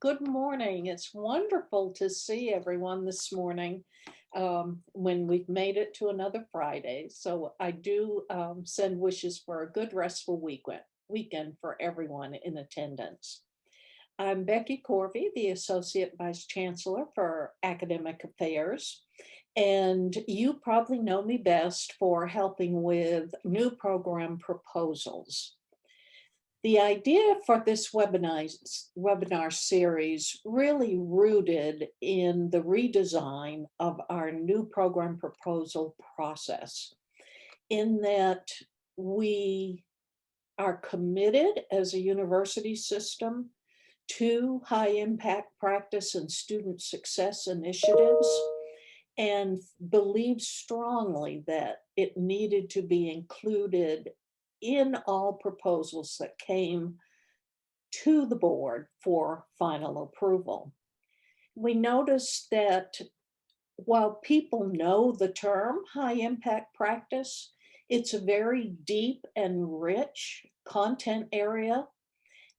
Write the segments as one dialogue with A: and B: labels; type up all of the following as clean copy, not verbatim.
A: Good morning. It's wonderful to see everyone this morning when we've made it to another Friday. So I do send wishes for a good, restful weekend for everyone in attendance. I'm Becky Corvey, the Associate Vice Chancellor for Academic Affairs. And you probably know me best for helping with new program proposals. The idea for this webinar series really rooted in the redesign of our new program proposal process, in that we are committed as a university system to high impact practice and student success initiatives, and believe strongly that it needed to be included in all proposals that came to the board for final approval. We noticed that while people know the term high impact practice, it's a very deep and rich content area.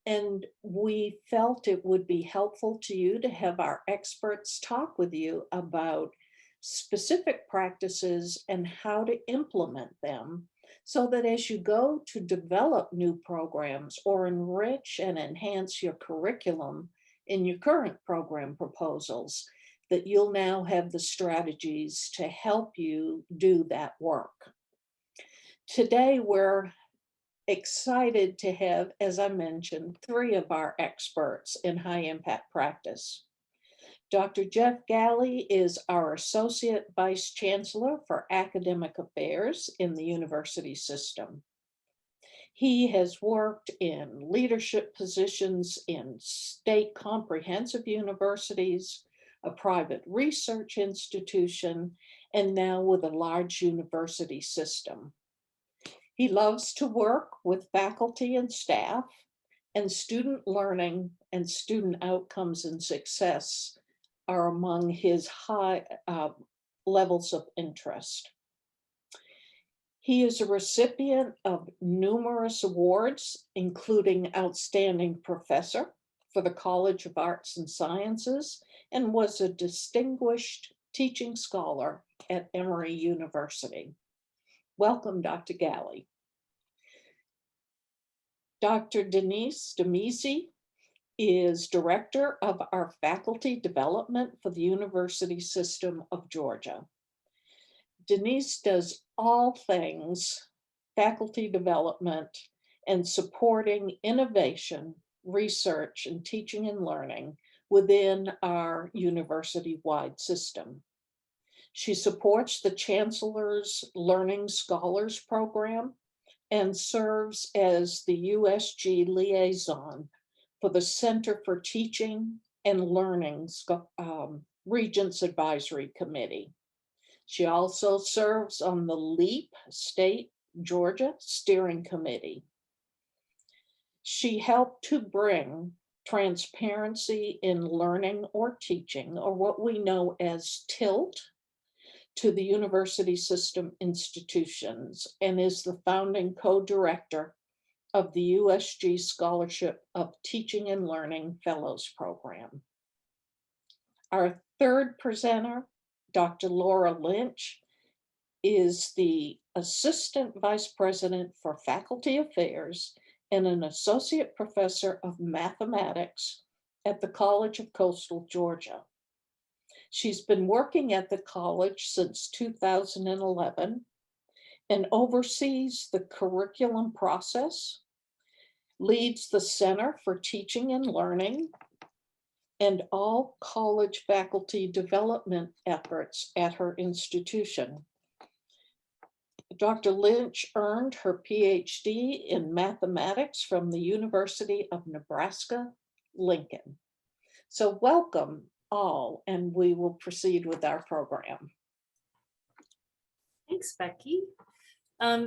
A: And we felt it would be helpful to you to have our experts talk with you about specific practices and how to implement them, so that as you go to develop new programs or enrich and enhance your curriculum in your current program proposals, that you'll now have the strategies to help you do that work. Today, we're excited to have, as I mentioned, three of our experts in high impact practice. Dr. Jeff Galley is our Associate Vice Chancellor for Academic Affairs in the university system. He has worked in leadership positions in state comprehensive universities, a private research institution, and now with a large university system. He loves to work with faculty and staff, and student learning and student outcomes and success are among his high levels of interest. He is a recipient of numerous awards, including Outstanding Professor for the College of Arts and Sciences, and was a distinguished teaching scholar at Emory University. Welcome, Dr. Galley. Dr. Denise Demisi is Director of our Faculty Development for the University System of Georgia. Denise does all things faculty development and supporting innovation, research, and teaching and learning within our university-wide system. She supports the Chancellor's Learning Scholars Program and serves as the USG liaison for the Center for Teaching and Learning Regents Advisory Committee. She also serves on the LEAP State Georgia Steering Committee. She helped to bring transparency in learning or teaching, or what we know as TILT, to the university system institutions, and is the founding co-director of the USG Scholarship of Teaching and Learning Fellows Program. Our third presenter, Dr. Laura Lynch, is the Assistant Vice President for Faculty Affairs and an Associate Professor of Mathematics at the College of Coastal Georgia. She's been working at the college since 2011 and oversees the curriculum process, leads the Center for Teaching and Learning, and all college faculty development efforts at her institution. Dr. Lynch earned her PhD in mathematics from the University of Nebraska-Lincoln. So welcome all, and we will proceed with our program.
B: Thanks, Becky.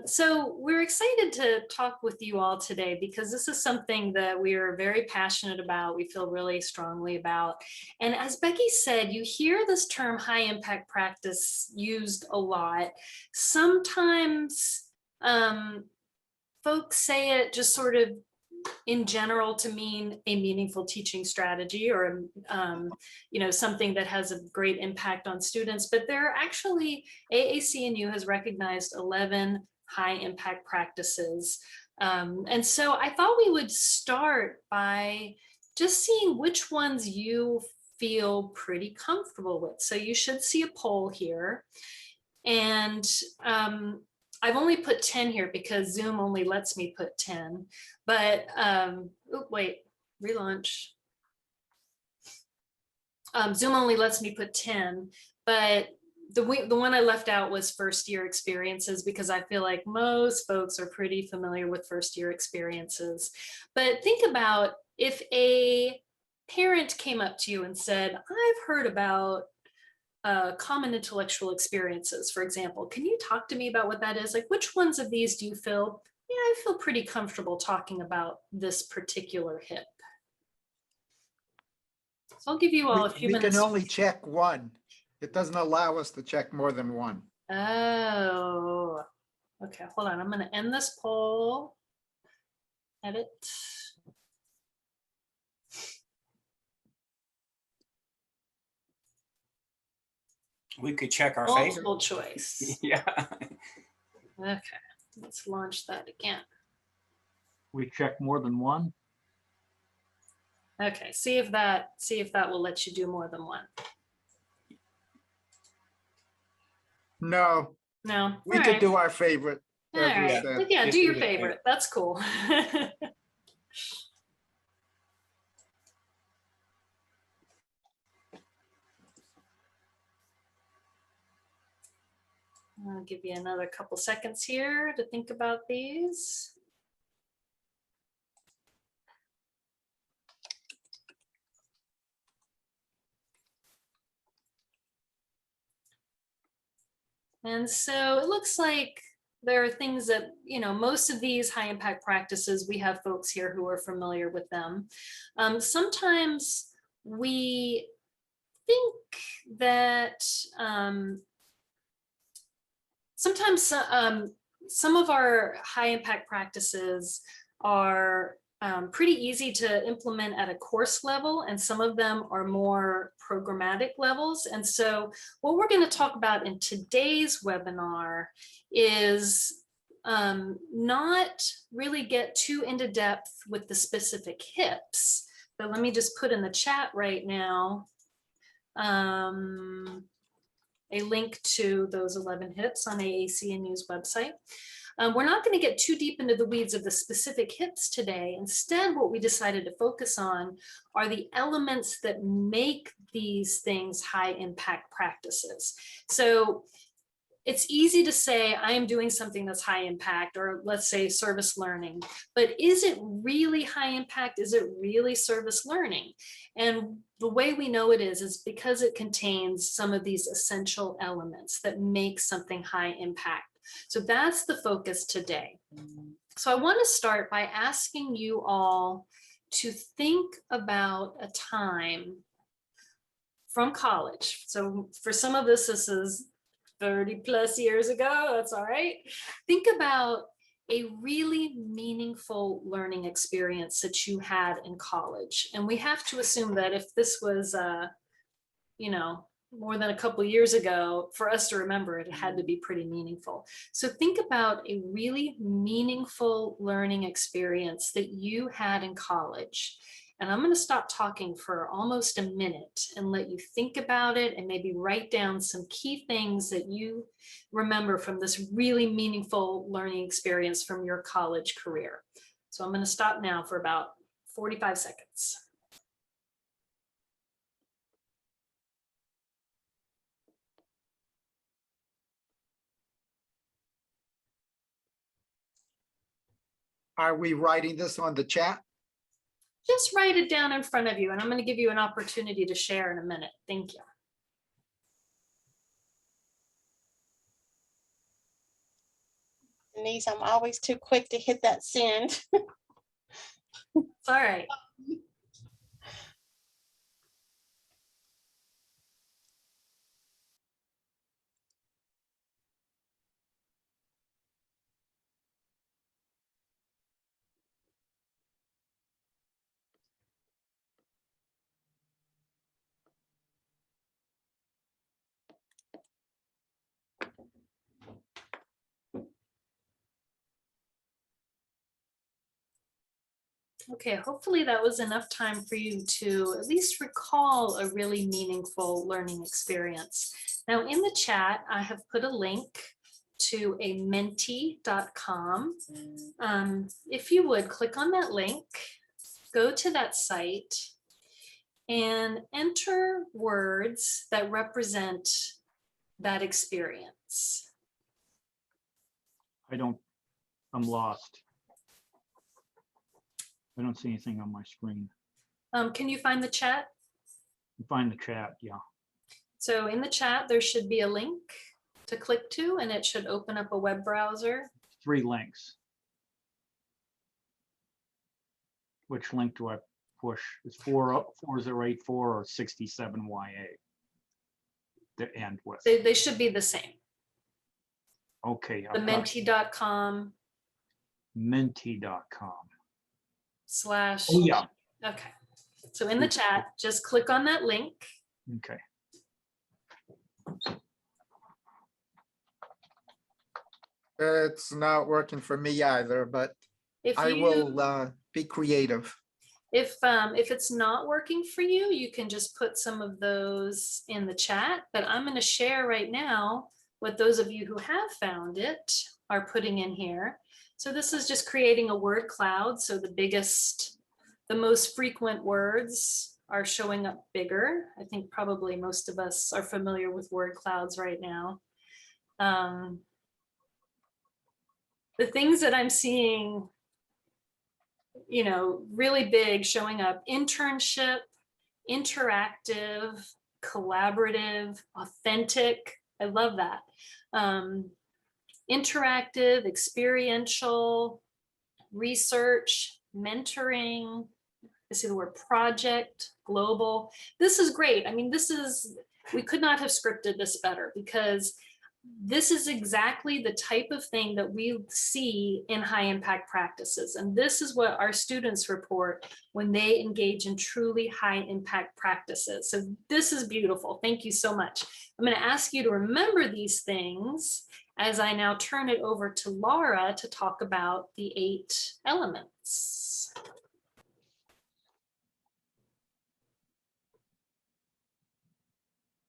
B: So we're excited to talk with you all today because this is something that we are very passionate about, we feel really strongly about. And as Becky said, you hear this term high impact practice used a lot. Sometimes folks say it just sort of in general to mean a meaningful teaching strategy or something that has a great impact on students, but there are actually, AAC&U has recognized 11 high impact practices. And so I thought we would start by just seeing which ones you feel pretty comfortable with. So you should see a poll here. And I've only put 10 here because Zoom only lets me put 10, but wait, relaunch. Zoom only lets me put 10, but the one I left out was first year experiences, because I feel like most folks are pretty familiar with first year experiences. But think about if a parent came up to you and said, I've heard about common intellectual experiences, for example. Can you talk to me about what that is? Like, which ones of these do you feel, yeah, I feel pretty comfortable talking about this particular HIP? So I'll give you all a few minutes.
C: We can only check one. It doesn't allow us to check more than one.
B: Oh, okay, hold on. I'm going to end this poll. Edit.
D: We could check our
B: Multiple
D: favorite.
B: choice.
D: Yeah.
B: Okay, let's launch that again.
E: We check more than one.
B: Okay, see if that will let you do more than one.
C: No,
B: No,
C: we
B: all
C: could
B: right.
C: do our favorite.
B: All right,
C: said.
B: yeah,
D: Just
B: do
D: do
B: your
D: the
B: favorite. That's cool. I'll give you another couple seconds here to think about these. And so it looks like there are things that, most of these high impact practices, we have folks here who are familiar with them. Sometimes we think that sometimes some of our high impact practices are pretty easy to implement at a course level, and some of them are more programmatic levels. And so what we're going to talk about in today's webinar is not really get too into depth with the specific HIPs, but let me just put in the chat right now a link to those 11 HIPs on AAC&U's website. We're not going to get too deep into the weeds of the specific HIPs today. Instead, what we decided to focus on are the elements that make these things high impact practices. So it's easy to say I am doing something that's high impact, or let's say service learning, but is it really high impact? Is it really service learning? And the way we know it is because it contains some of these essential elements that make something high impact. So that's the focus today. So I want to start by asking you all to think about a time from college. So for some of this is 30 plus years ago, that's all right. Think about a really meaningful learning experience that you had in college. And we have to assume that if this was, more than a couple years ago, for us to remember it, it had to be pretty meaningful. So think about a really meaningful learning experience that you had in college. And I'm going to stop talking for almost a minute and let you think about it and maybe write down some key things that you remember from this really meaningful learning experience from your college career. So I'm going to stop now for about 45 seconds.
C: Are we writing this on the chat?
B: Just write it down in front of you, and I'm going to give you an opportunity to share in a minute. Thank you.
F: Denise, I'm always too quick to hit that send.
B: It's all right. Okay, hopefully that was enough time for you to at least recall a really meaningful learning experience. Now in the chat, I have put a link to a menti.com. If you would click on that link, go to that site and enter words that represent that experience.
E: I'm lost. I don't see anything on my screen.
B: Can you find the chat?
E: Find the chat, yeah.
B: So in the chat, there should be a link to click to, and it should open up a web browser.
E: 3 links. Which link do I push? It's 4084 or 67YA to end with.
B: They should be the same.
E: Okay.
B: The
E: I've got
B: menti.com/.
E: menti.com. Oh, yeah.
B: Okay. So in the chat, just click on that link.
E: Okay.
C: It's not working for me either, but
B: If
C: I
B: you,
C: will be creative.
B: if it's not working for you, you can just put some of those in the chat, but I'm going to share right now what those of you who have found it are putting in here. So this is just creating a word cloud. So the most frequent words are showing up bigger. I think probably most of us are familiar with word clouds right now. The things that I'm seeing, really big showing up: internship, interactive, collaborative, authentic. I love that. Interactive, experiential, research, mentoring. I see the word project, global. This is great. I mean, we could not have scripted this better, because this is exactly the type of thing that we see in high impact practices. And this is what our students report when they engage in truly high impact practices. So this is beautiful. Thank you so much. I'm going to ask you to remember these things as I now turn it over to Laura to talk about the 8 elements.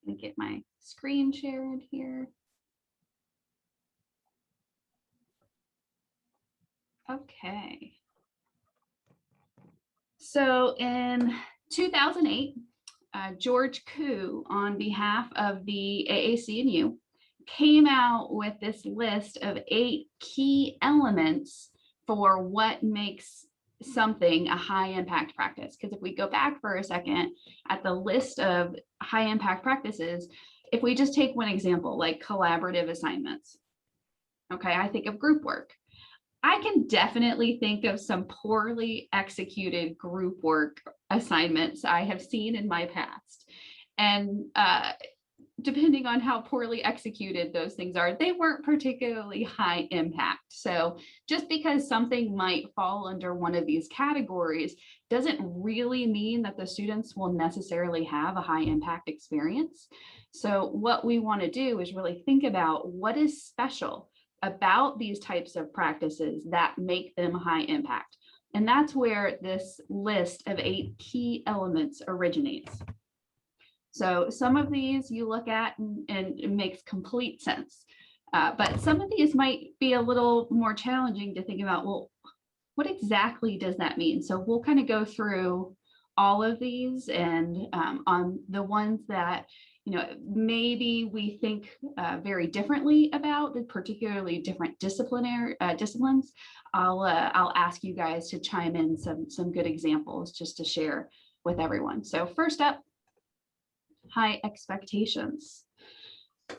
G: Let me get my screen shared here. Okay. So in 2008, George Koo, on behalf of the AAC&U, came out with this list of 8 key elements for what makes something a high impact practice. Because if we go back for a second at the list of high impact practices, if we just take one example, like collaborative assignments, okay, I think of group work. I can definitely think of some poorly executed group work assignments I have seen in my past. And depending on how poorly executed those things are, they weren't particularly high impact. So just because something might fall under one of these categories doesn't really mean that the students will necessarily have a high impact experience. So what we want to do is really think about what is special about these types of practices that make them high impact. And that's where this list of 8 key elements originates. So some of these you look at and it makes complete sense. But some of these might be a little more challenging to think about, well, what exactly does that mean? So we'll kind of go through all of these, and on the ones that maybe we think very differently about, particularly different disciplines, I'll ask you guys to chime in some good examples just to share with everyone. So first up, high expectations.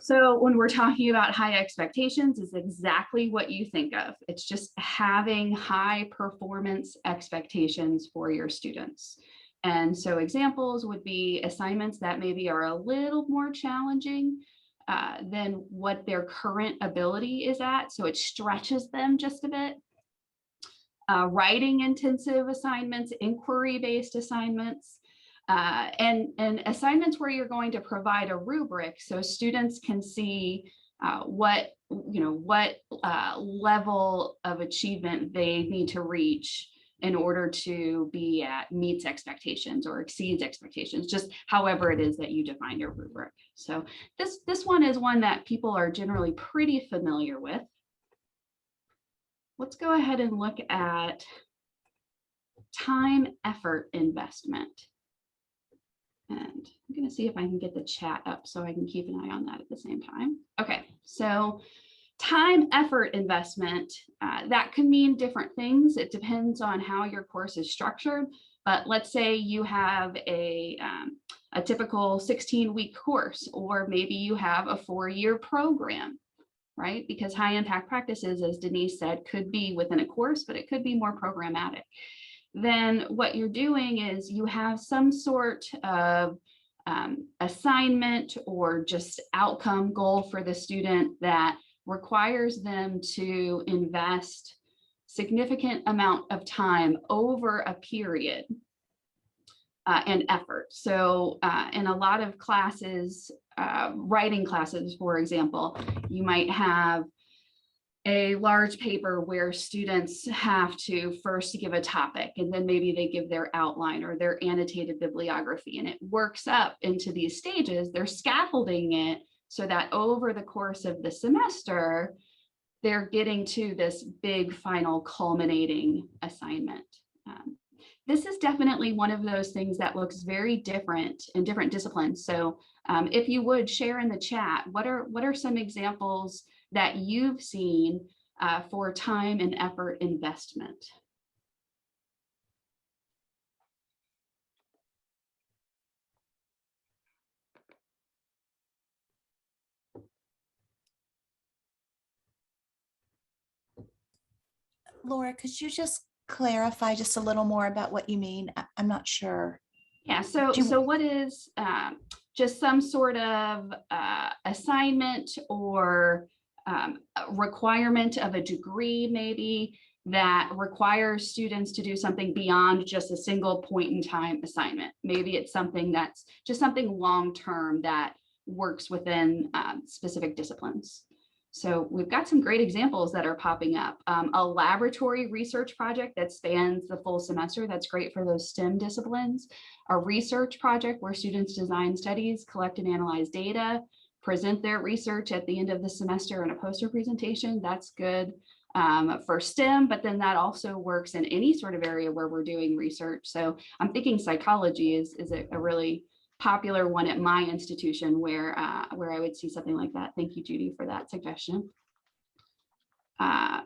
G: So when we're talking about high expectations, is exactly what you think of. It's just having high performance expectations for your students. And so examples would be assignments that maybe are a little more challenging than what their current ability is at. So it stretches them just a bit. Writing intensive assignments, inquiry-based assignments, and assignments where you're going to provide a rubric so students can see what level of achievement they need to reach in order to be at meets expectations or exceeds expectations, just however it is that you define your rubric. So this one is one that people are generally pretty familiar with. Let's go ahead and look at time, effort, investment. And I'm going to see if I can get the chat up so I can keep an eye on that at the same time. Okay, so time, effort, investment, that can mean different things. It depends on how your course is structured. But let's say you have a typical 16-week course, or maybe you have a 4-year program, right? Because high impact practices, as Denise said, could be within a course, but it could be more programmatic. Then what you're doing is you have some sort of assignment or just outcome goal for the student that requires them to invest significant amount of time over a period and effort. So in a lot of classes, writing classes, for example, you might have a large paper where students have to first give a topic, and then maybe they give their outline or their annotated bibliography, and it works up into these stages. They're scaffolding it so that over the course of the semester, they're getting to this big final culminating assignment. This is definitely one of those things that looks very different in different disciplines. So if you would share in the chat, what are some examples that you've seen for time and effort investment?
H: Laura, could you just clarify just a little more about what you mean? I'm not sure.
G: Yeah, so what is just some sort of assignment or requirement of a degree maybe that requires students to do something beyond just a single point in time assignment? Maybe it's something that's just something long-term that works within specific disciplines. So we've got some great examples that are popping up. A laboratory research project that spans the full semester, that's great for those STEM disciplines. A research project where students design studies, collect and analyze data, present their research at the end of the semester in a poster presentation, that's good for STEM, but then that also works in any sort of area where we're doing research. So I'm thinking psychology is a really popular one at my institution where I would see something like that. Thank you, Judy, for that suggestion. I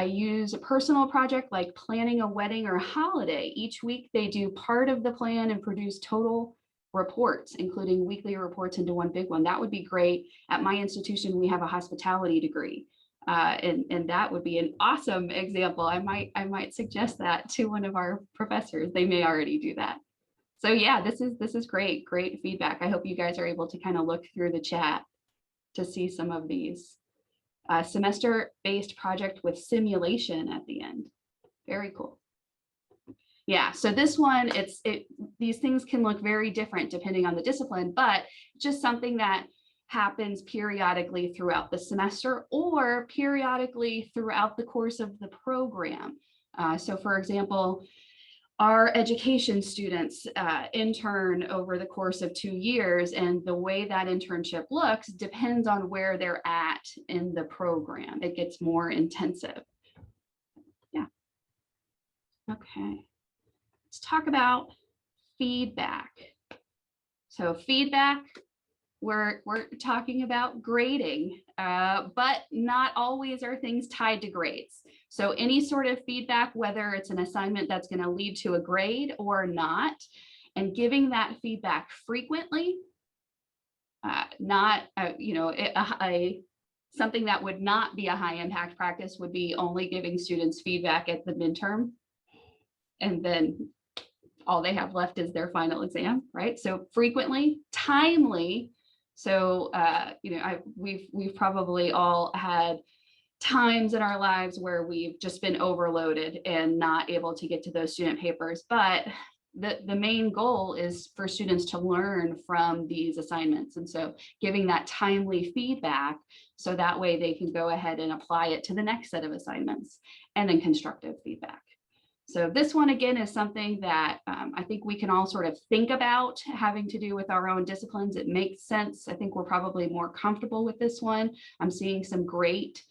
G: use a personal project like planning a wedding or holiday. Each week they do part of the plan and produce total reports, including weekly reports into one big one. That would be great. At my institution, we have a hospitality degree. And that would be an awesome example. I might suggest that to one of our professors. They may already do that. So yeah, this is great feedback. I hope you guys are able to kind of look through the chat to see some of these. Semester-based project with simulation at the end. Very cool. Yeah, so this one, these things can look very different depending on the discipline, but just something that happens periodically throughout the semester or periodically throughout the course of the program. So for example, our education students intern over the course of 2 years, and the way that internship looks depends on where they're at in the program. It gets more intensive. Yeah. Okay. Let's talk about feedback. So feedback, we're talking about grading, but not always are things tied to grades. So any sort of feedback, whether it's an assignment that's going to lead to a grade or not, and giving that feedback frequently, something that would not be a high impact practice would be only giving students feedback at the midterm, and then all they have left is their final exam, right? So frequently, timely. So we've probably all had times in our lives where we've just been overloaded and not able to get to those student papers. But the main goal is for students to learn from these assignments. And so giving that timely feedback, so that way they can go ahead and apply it to the next set of assignments, and then constructive feedback. So this one, again, is something that I think we can all sort of think about having to do with our own disciplines. It makes sense. I think we're probably more comfortable with this one. I'm seeing some great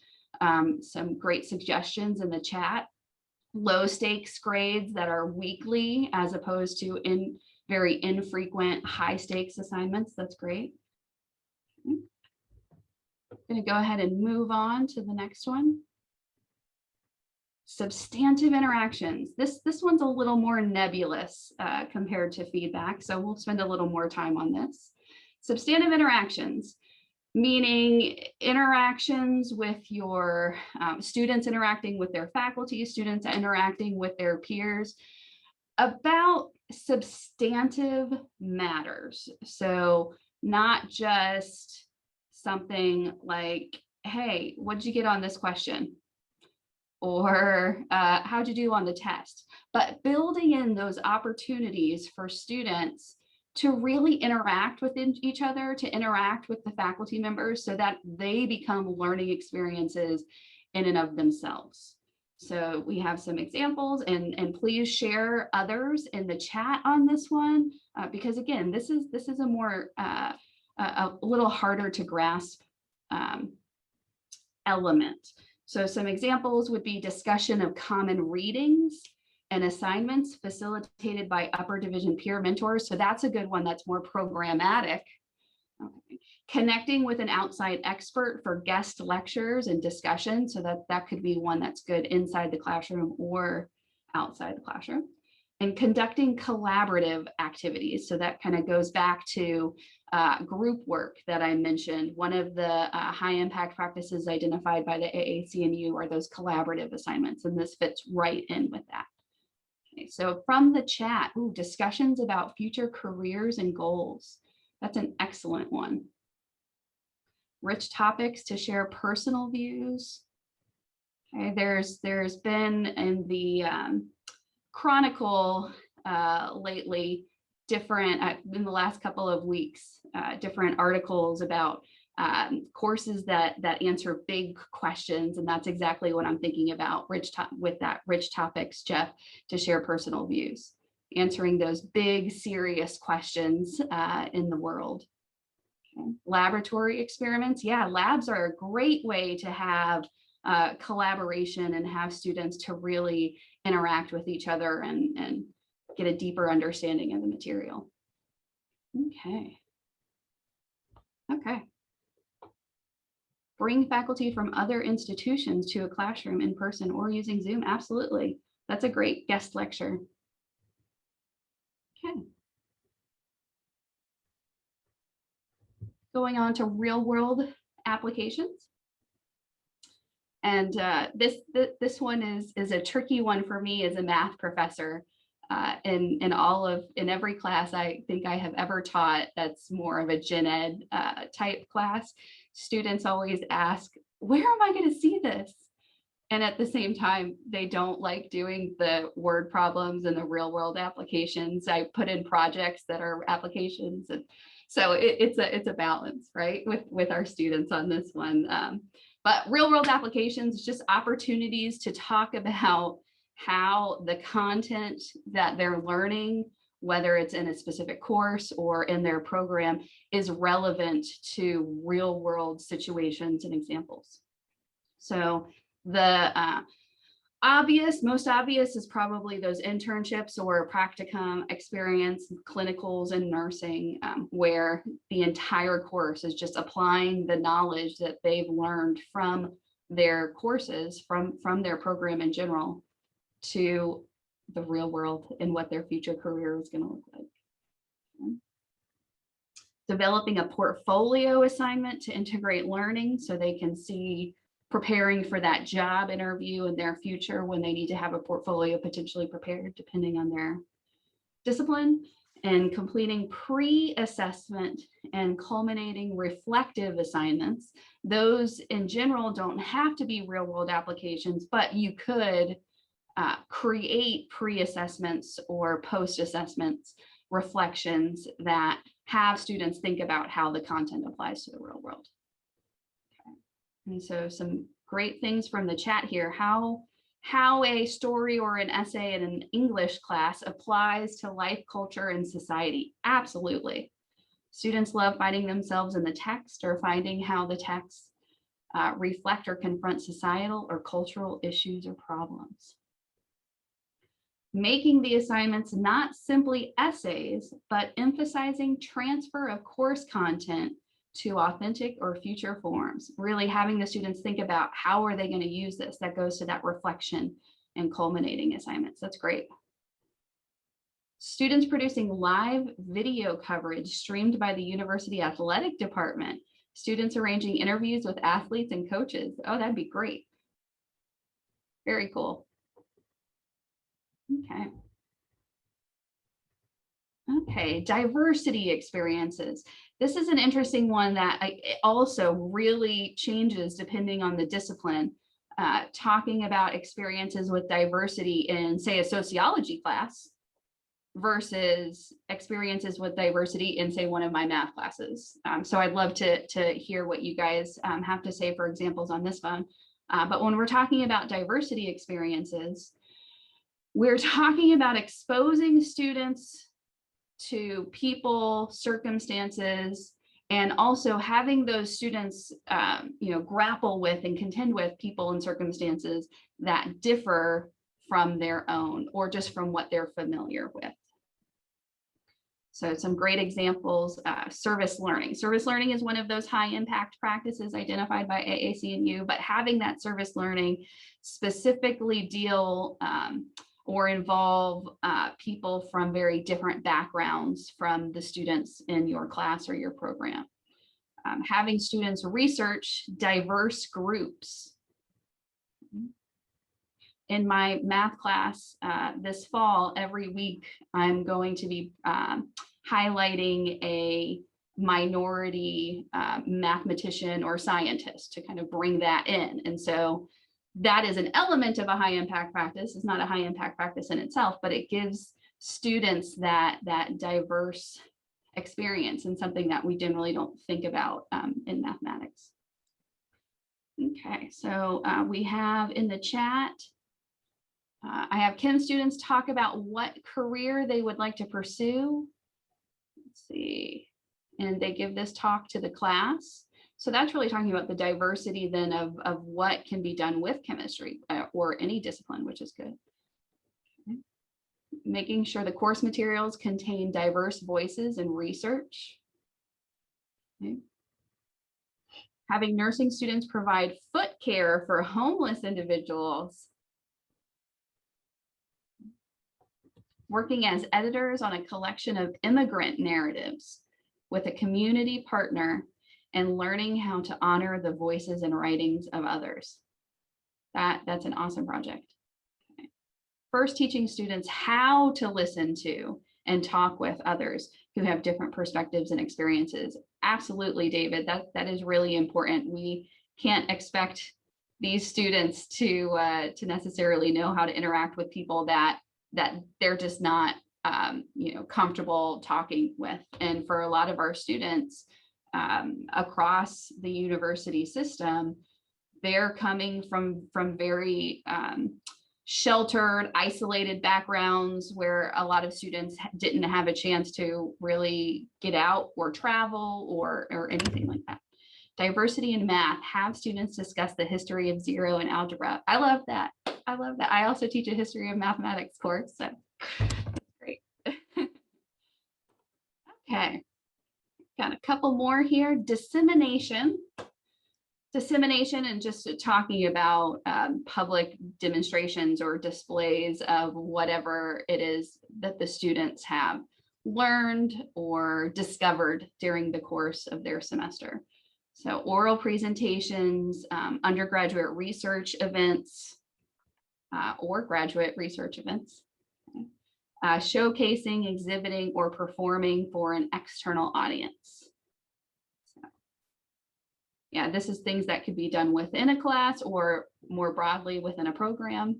G: suggestions in the chat. Low stakes grades that are weekly as opposed to very infrequent high stakes assignments. That's great. I'm going to go ahead and move on to the next one. Substantive interactions. This one's a little more nebulous compared to feedback, so we'll spend a little more time on this. Substantive interactions, meaning interactions with your students interacting with their faculty, students interacting with their peers about substantive matters. So not just something like, hey, what'd you get on this question? Or how'd you do on the test? But building in those opportunities for students to really interact with each other, to interact with the faculty members so that they become learning experiences in and of themselves. So we have some examples, and please share others in the chat on this one, because again, this is a more a little harder to grasp element. So some examples would be discussion of common readings and assignments facilitated by upper division peer mentors. So that's a good one that's more programmatic. Okay. Connecting with an outside expert for guest lectures and discussion. So that could be one that's good inside the classroom or outside the classroom. And conducting collaborative activities. So that kind of goes back to group work that I mentioned. One of the high impact practices identified by the AAC&U are those collaborative assignments, and this fits right in with that. Okay, so from the chat, discussions about future careers and goals. That's an excellent one. Rich topics to share personal views. Okay, there's been in the Chronicle lately different in the last couple of weeks, different articles about courses that answer big questions, and that's exactly what I'm thinking about. Rich topics, Jeff, to share personal views, answering those big serious questions in the world. Okay. Laboratory experiments, yeah, labs are a great way to have collaboration and have students to really interact with each other and get a deeper understanding of the material. Okay. Bring faculty from other institutions to a classroom in person or using Zoom. Absolutely. That's a great guest lecture. Okay. Going on to real world applications. And this one is a tricky one for me as a math professor. In every class I think I have ever taught that's more of a gen ed type class, students always ask, where am I going to see this? And at the same time, they don't like doing the word problems and the real world applications. I put in projects that are applications, and so it's a balance, right, with our students on this one. But real world applications, just opportunities to talk about how the content that they're learning, whether it's in a specific course or in their program, is relevant to real world situations and examples. So the most obvious is probably those internships or practicum experience, clinicals and nursing, where the entire course is just applying the knowledge that they've learned from their courses, from their program in general, to the real world and what their future career is going to look like. Okay. Developing a portfolio assignment to integrate learning so they can see preparing for that job interview in their future when they need to have a portfolio potentially prepared depending on their discipline, and completing pre-assessment and culminating reflective assignments. Those in general don't have to be real world applications, but you could create pre-assessments or post-assessments reflections that have students think about how the content applies to the real world. Okay. And so some great things from the chat here. How how a story or an essay in an English class applies to life, culture, and society. Absolutely. Students love finding themselves in the text or finding how the text reflect or confront societal or cultural issues or problems. Making the assignments not simply essays, but emphasizing transfer of course content to authentic or future forms, really having the students think about how are they going to use this. That goes to that reflection and culminating assignments. That's great. Students producing live video coverage streamed by the university athletic department. Students arranging interviews with athletes and coaches. Oh, that'd be great. Very cool. Okay. Okay, diversity experiences. This is an interesting one that it also really changes depending on the discipline. Talking about experiences with diversity in, say, a sociology class versus experiences with diversity in, say, one of my math classes. So I'd love to hear what you guys have to say for examples on this one. But when we're talking about diversity experiences, we're talking about exposing students to people, circumstances, and also having those students, grapple with and contend with people and circumstances that differ from their own or just from what they're familiar with. So some great examples, service learning. Service learning is one of those high impact practices identified by AAC&U, but having that service learning specifically deal or involve people from very different backgrounds from the students in your class or your program. Having students research diverse groups. In my math class this fall, every week, I'm going to be highlighting a minority mathematician or scientist to kind of bring that in. And so that is an element of a high impact practice. It's not a high impact practice in itself, but it gives students that diverse experience and something that we generally don't think about in mathematics. Okay, so we have in the chat, I have Kim students talk about what career they would like to pursue. Let's see, and they give this talk to the class. So that's really talking about the diversity then of what can be done with chemistry or any discipline, which is good. Okay. Making sure the course materials contain diverse voices and research. Okay. Having nursing students provide foot care for homeless individuals. Working as editors on a collection of immigrant narratives with a community partner and learning how to honor the voices and writings of others. That's an awesome project. Okay. First, teaching students how to listen to and talk with others who have different perspectives and experiences. Absolutely, David, that is really important. We can't expect these students to necessarily know how to interact with people that they're just not comfortable talking with. And for a lot of our students, across the university system, they're coming from very sheltered, isolated backgrounds where a lot of students didn't have a chance to really get out or travel or anything like that. Diversity in math, have students discuss the history of zero and algebra. I love that. I love that. I also teach a history of mathematics course, so great. Okay. Got a couple more here. Dissemination. Dissemination and just talking about public demonstrations or displays of whatever it is that the students have learned or discovered during the course of their semester. So oral presentations, undergraduate research events, or graduate research events. Okay. Showcasing, exhibiting, or performing for an external audience. So, yeah, this is things that could be done within a class or more broadly within a program.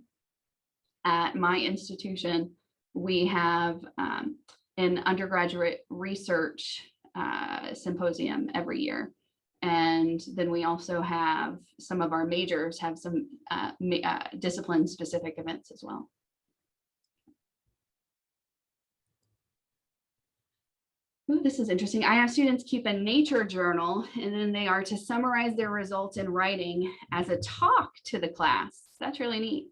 G: At my institution, we have an undergraduate research symposium every year. And then we also have some of our majors have some discipline specific events as well. Ooh, this is interesting. I have students keep a nature journal, and then they are to summarize their results in writing as a talk to the class. That's really neat.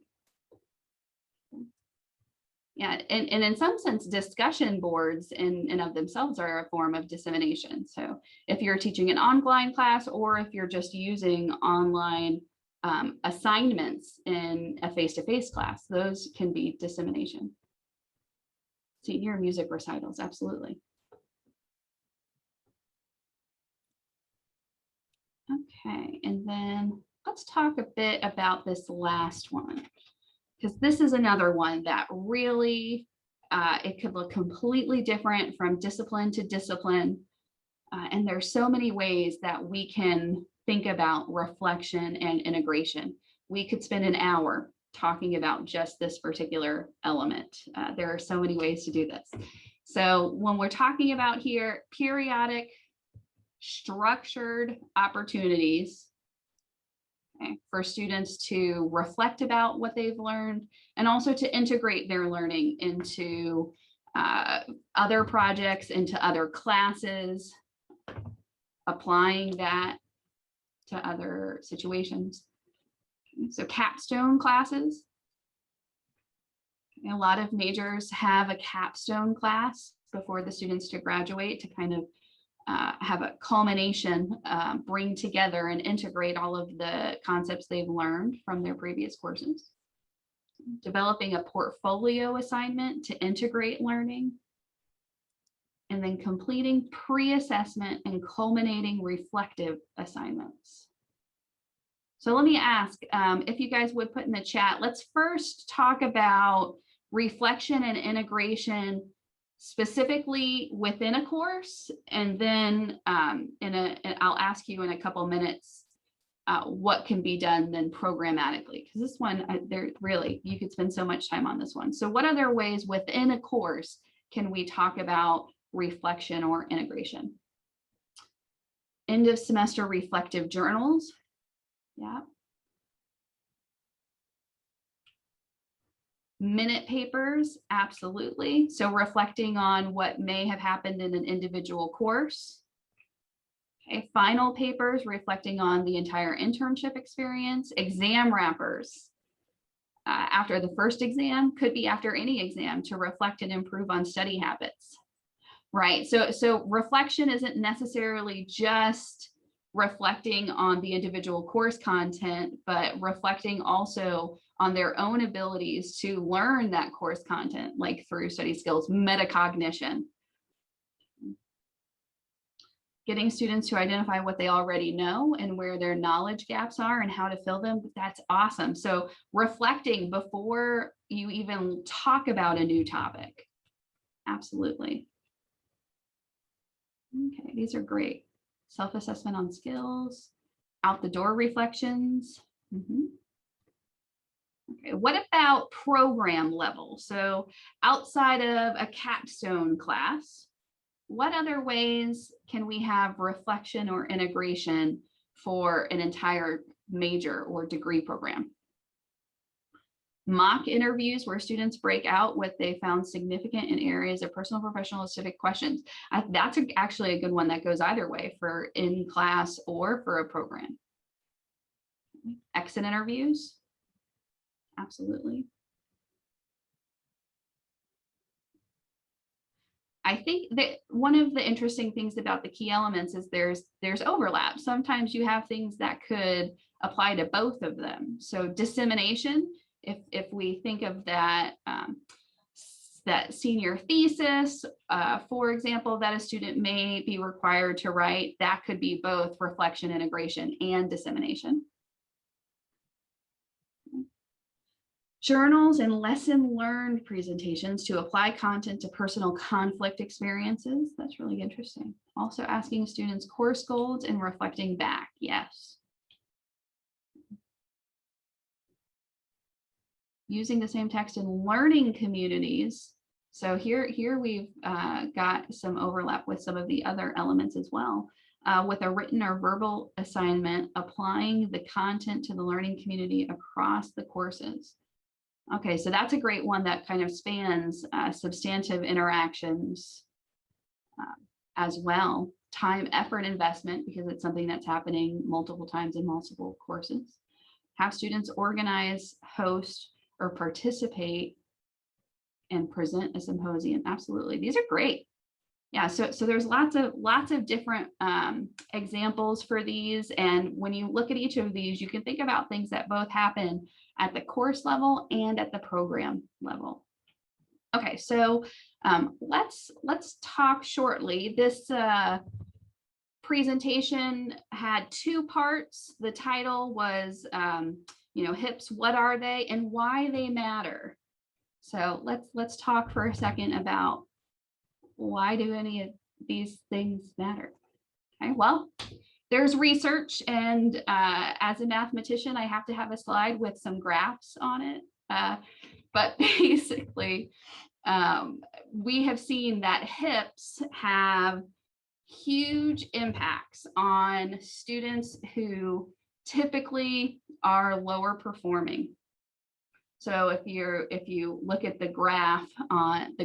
G: Yeah, and in some sense, discussion boards in of themselves are a form of dissemination. So if you're teaching an online class, or if you're just using online assignments in a face-to-face class, those can be dissemination. Senior music recitals, absolutely. Okay, and then let's talk a bit about this last one, because this is another one that really, it could look completely different from discipline to discipline. And there's so many ways that we can think about reflection and integration. We could spend an hour talking about just this particular element. There are so many ways to do this. So when we're talking about here, periodic structured opportunities, okay, for students to reflect about what they've learned, and also to integrate their learning into other projects, into other classes, applying that to other situations. So capstone classes. A lot of majors have a capstone class before the students to graduate, to kind of have a culmination, bring together and integrate all of the concepts they've learned from their previous courses. Developing a portfolio assignment to integrate learning. And then completing pre-assessment and culminating reflective assignments. So let me ask if you guys would put in the chat, let's first talk about reflection and integration specifically within a course, and then I'll ask you in a couple minutes what can be done then programmatically, because this one, there really, you could spend so much time on this one. So what other ways within a course can we talk about reflection or integration? End of semester reflective journals. Yeah. Minute papers, absolutely. So reflecting on what may have happened in an individual course. Okay, final papers, reflecting on the entire internship experience. Exam wrappers, after the first exam, could be after any exam, to reflect and improve on study habits. Right, so reflection isn't necessarily just reflecting on the individual course content, but reflecting also on their own abilities to learn that course content, like through study skills, metacognition. Getting students to identify what they already know and where their knowledge gaps are and how to fill them, that's awesome. So reflecting before you even talk about a new topic, absolutely. Okay, these are great. Self-assessment on skills, out the door reflections. Okay, what about program level? So outside of a capstone class, what other ways can we have reflection or integration for an entire major or degree program? Mock interviews where students break out what they found significant in areas of personal, professional, civic questions. That's actually a good one that goes either way, for in class or for a program. Exit interviews, absolutely. I think that one of the interesting things about the key elements is there's overlap. Sometimes you have things that could apply to both of them. So dissemination, if we think of that, that senior thesis, for example, that a student may be required to write, that could be both reflection, integration, and dissemination. Journals and lesson learned presentations to apply content to personal conflict experiences. That's really interesting. Also asking students course goals and reflecting back. Yes. Using the same text in learning communities. So here we've got some overlap with some of the other elements as well. with a written or verbal assignment, applying the content to the learning community across the courses. Okay, so that's a great one that kind of spans substantive interactions as well. Time, effort, investment, because it's something that's happening multiple times in multiple courses. Have students organize, host, or participate and present a symposium. Absolutely, these are great. Yeah, so there's lots of different examples for these. And when you look at each of these, you can think about things that both happen at the course level and at the program level. Okay, so let's talk shortly. This presentation had two parts. The title was, HIPs, what are they and why they matter? So let's talk for a second about why do any of these things matter? Okay, well, there's research, and as a mathematician, I have to have a slide with some graphs on it. But basically, we have seen that HIPs have huge impacts on students who typically are lower performing. So if you look at the graphs on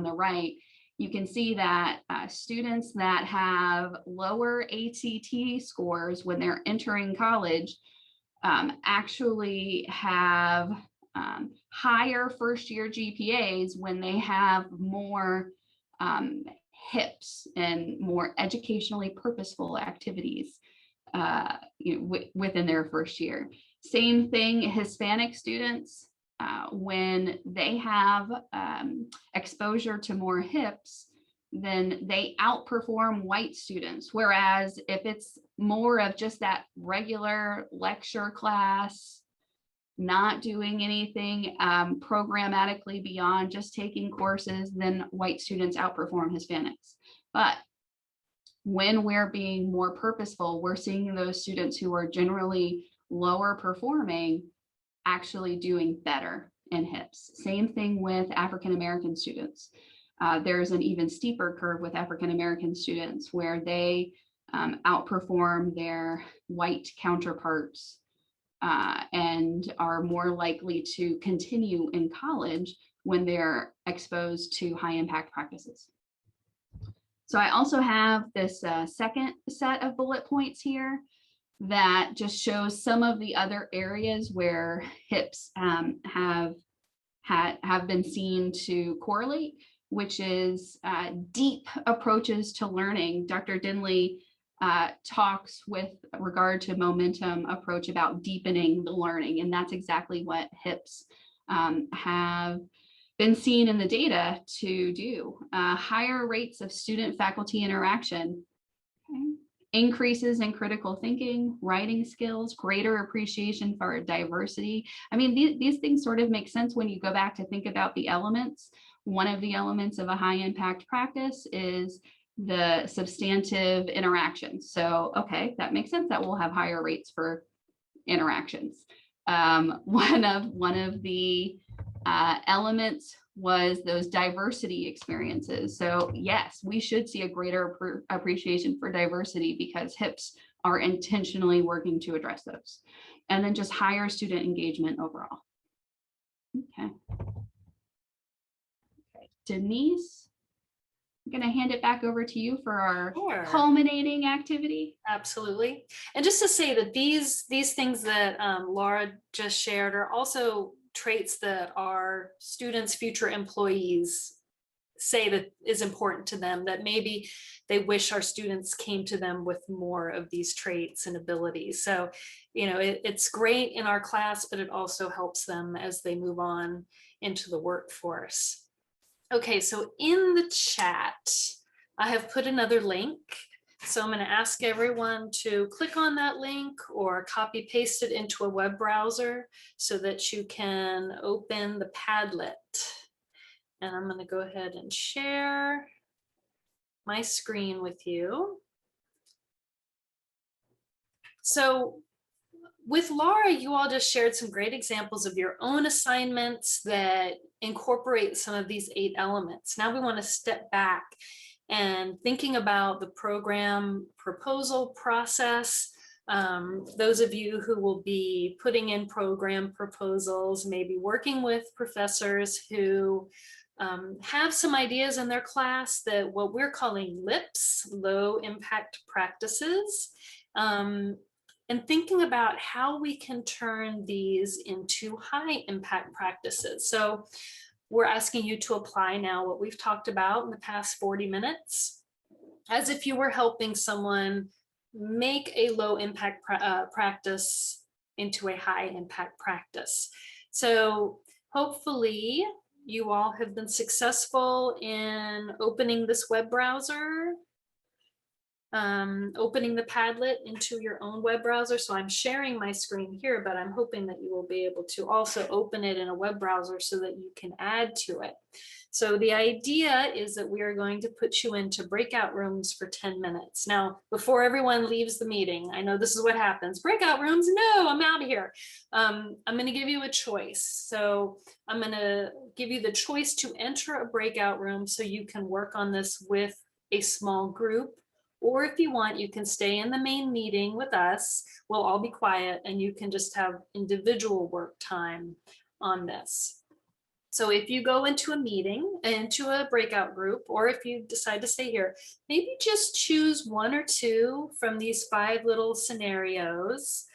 G: the right, you can see that students that have lower ACT scores when they're entering college actually have higher first-year GPAs when they have more HIPs and more educationally purposeful activities within their first year. Same thing, Hispanic students, when they have exposure to more HIPs, then they outperform white students. Whereas if it's more of just that regular lecture class, not doing anything programmatically beyond just taking courses, then white students outperform Hispanics. But when we're being more purposeful, we're seeing those students who are generally lower performing actually doing better in HIPs. Same thing with African-American students. There's an even steeper curve with African-American students where they outperform their white counterparts and are more likely to continue in college when they're exposed to high impact practices. So I also have this second set of bullet points here that just shows some of the other areas where HIPs have been seen to correlate, which is deep approaches to learning. Dr. Dinley talks with regard to momentum approach about deepening the learning, and that's exactly what HIPs have been seen in the data to do. Higher rates of student-faculty interaction, okay. Increases in critical thinking, writing skills, greater appreciation for diversity. I mean, these things sort of make sense when you go back to think about the elements. One of the elements of a high impact practice is the substantive interaction. So, okay, that makes sense that we'll have higher rates for interactions. One of the elements was those diversity experiences. So yes, we should see a greater appreciation for diversity because HIPs are intentionally working to address those. And then just higher student engagement overall. Okay. Denise, I'm going to hand it back over to you for our
B: Sure.
G: culminating activity.
B: Absolutely. And just to say that these things that Laura just shared are also traits that our students' future employees say that is important to them, that maybe they wish our students came to them with more of these traits and abilities. So, it's great in our class, but it also helps them as they move on into the workforce. Okay, so in the chat, I have put another link. So I'm going to ask everyone to click on that link or copy paste it into a web browser so that you can open the Padlet. And I'm going to go ahead and share my screen with you. So with Laura, you all just shared some great examples of your own assignments that incorporate some of these 8 elements. Now we want to step back and thinking about the program proposal process. Those of you who will be putting in program proposals, maybe working with professors who have some ideas in their class that what we're calling LIPS, low impact practices, and thinking about how we can turn these into high impact practices. So we're asking you to apply now what we've talked about in the past 40 minutes, as if you were helping someone make a low impact practice into a high impact practice. So hopefully you all have been successful in opening this web browser, opening the Padlet into your own web browser. So I'm sharing my screen here, but I'm hoping that you will be able to also open it in a web browser so that you can add to it. So the idea is that we are going to put you into breakout rooms for 10 minutes. Now, before everyone leaves the meeting, I know this is what happens. Breakout rooms, no, I'm out of here. I'm going to give you a choice. So I'm going to give you the choice to enter a breakout room so you can work on this with a small group. Or if you want, you can stay in the main meeting with us. We'll all be quiet and you can just have individual work time on this. So if you go into a meeting, into a breakout group, or if you decide to stay here, maybe just choose one or two from these 5 little scenarios.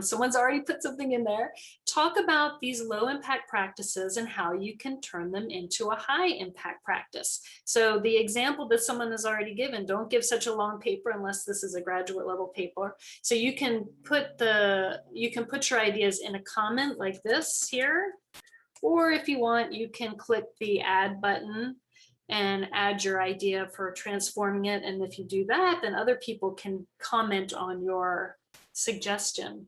B: Someone's already put something in there. Talk about these low impact practices and how you can turn them into a high impact practice. So the example that someone has already given, don't give such a long paper unless this is a graduate level paper. So you can put your ideas in a comment like this here, or if you want, you can click the add button and add your idea for transforming it. And if you do that, then other people can comment on your suggestion.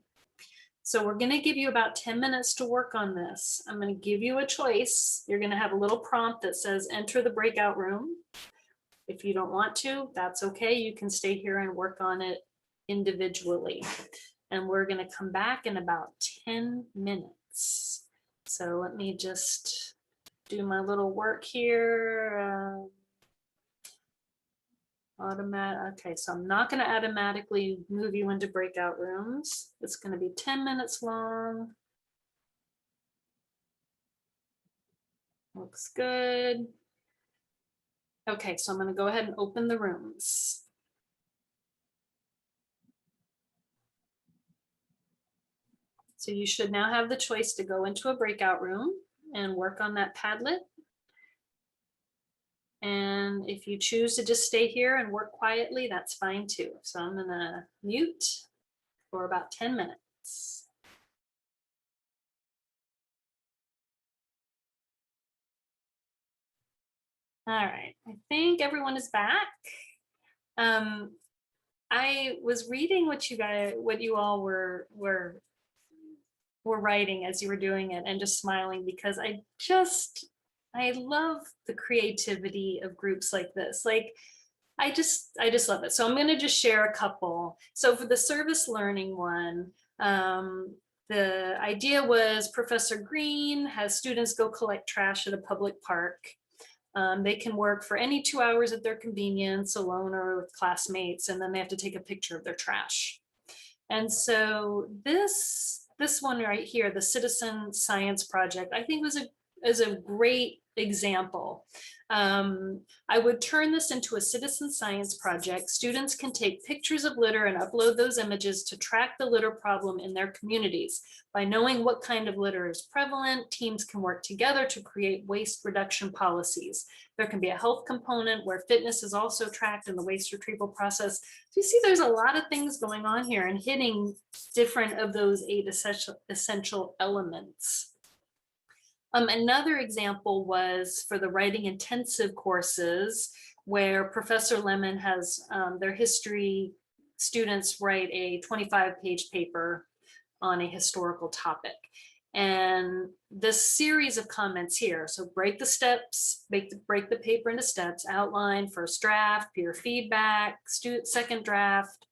B: So we're going to give you about 10 minutes to work on this. I'm going to give you a choice. You're going to have a little prompt that says enter the breakout room. If you don't want to, that's okay. You can stay here and work on it individually. And we're going to come back in about 10 minutes. So let me just do my little work here. Okay, so I'm not going to automatically move you into breakout rooms. It's going to be 10 minutes long. Looks good. Okay, so I'm going to go ahead and open the rooms. So you should now have the choice to go into a breakout room and work on that Padlet. And if you choose to just stay here and work quietly, that's fine too. So I'm gonna mute for about 10 minutes. All right, I think everyone is back. I was reading what you all were writing as you were doing it and just smiling because I love the creativity of groups like this. Like, I just love it. So I'm going to just share a couple. So for the service learning one, the idea was Professor Green has students go collect trash at a public park. They can work for any 2 hours at their convenience, alone or with classmates, and then they have to take a picture of their trash. And so this one right here, the Citizen Science Project, I think is a great example. I would turn this into a citizen science project. Students can take pictures of litter and upload those images to track the litter problem in their communities. By knowing what kind of litter is prevalent, teams can work together to create waste reduction policies. There can be a health component where fitness is also tracked in the waste retrieval process. So you see there's a lot of things going on here and hitting different of those 8 essential elements. Another example was for the writing intensive courses where Professor Lemon has their history students write a 25-page paper on a historical topic. And this series of comments here, so break the steps, break the paper into steps, outline, first draft, peer feedback, second draft.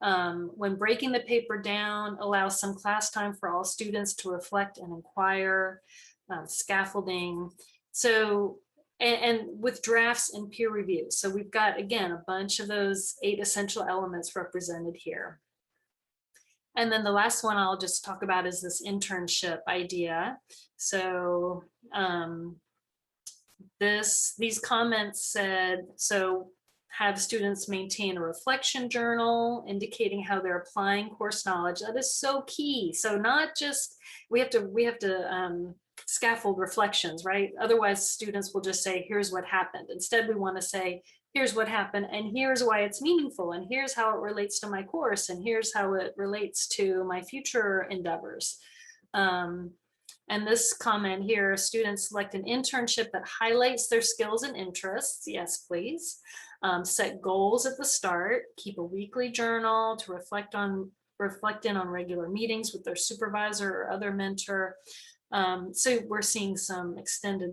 B: When breaking the paper down, allow some class time for all students to reflect and inquire. Scaffolding. So and with drafts and peer review. So we've got, again, a bunch of those 8 essential elements represented here. And then the last one I'll just talk about is this internship idea. So these comments said, so have students maintain a reflection journal indicating how they're applying course knowledge. That is so key. So not just, we have to scaffold reflections, right? Otherwise students will just say, here's what happened. Instead, we want to say, here's what happened, and here's why it's meaningful, and here's how it relates to my course, and here's how it relates to my future endeavors. And this comment here, students select an internship that highlights their skills and interests. Yes, please. Set goals at the start, keep a weekly journal to reflect in on regular meetings with their supervisor or other mentor. So we're seeing some extended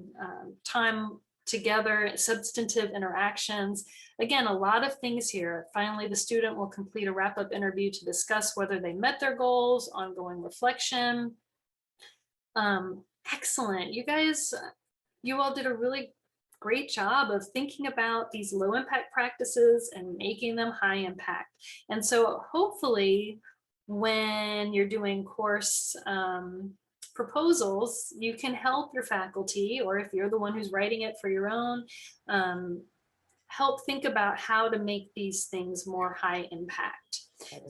B: time together, substantive interactions. Again, a lot of things here. Finally, the student will complete a wrap-up interview to discuss whether they met their goals, ongoing reflection. Excellent. You guys, you all did a really great job of thinking about these low impact practices and making them high impact. And so hopefully when you're doing course proposals, you can help your faculty, or if you're the one who's writing it for your own, help think about how to make these things more high impact.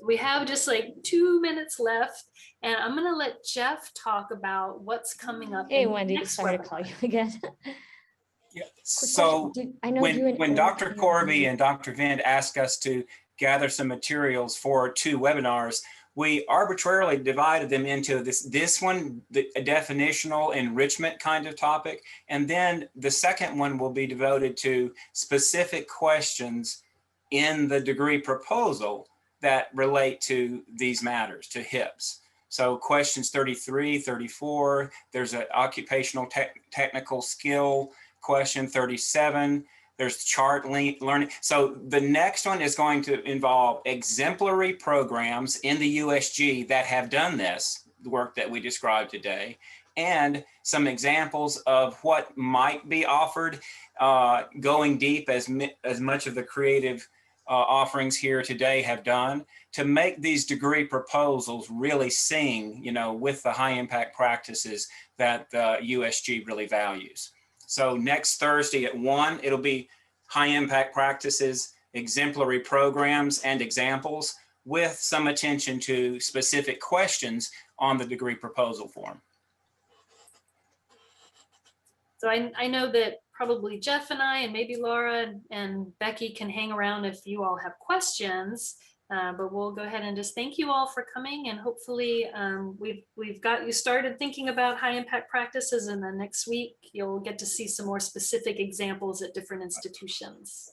B: We have just like 2 minutes left, and I'm going to let Jeff talk about what's coming up.
I: Hey,
B: in the
I: Wendy,
B: next
I: sorry to call
B: webinar.
I: you again.
D: Yeah.
I: Quick
D: So
I: question. I know you
D: when,
I: and
D: when
I: Eric
D: Dr.
I: interviewed-
D: Corby and Dr. Vind asked us to gather some materials for 2 webinars, we arbitrarily divided them into this one, a definitional enrichment kind of topic. And then the second one will be devoted to specific questions in the degree proposal that relate to these matters, to HIPs. So questions 33, 34, there's an occupational technical skill question 37. There's chart learning. So the next one is going to involve exemplary programs in the USG that have done this, the work that we described today, and some examples of what might be offered, going deep as much of the creative offerings here today have done, to make these degree proposals really sing, with the high impact practices that the USG really values. So next Thursday at 1, it'll be high impact practices, exemplary programs, and examples, with some attention to specific questions on the degree proposal form.
B: So I know that probably Jeff and I, and maybe Laura and Becky can hang around if you all have questions, but we'll go ahead and just thank you all for coming, and hopefully we've got you started thinking about high impact practices, and then next week you'll get to see some more specific examples at different institutions.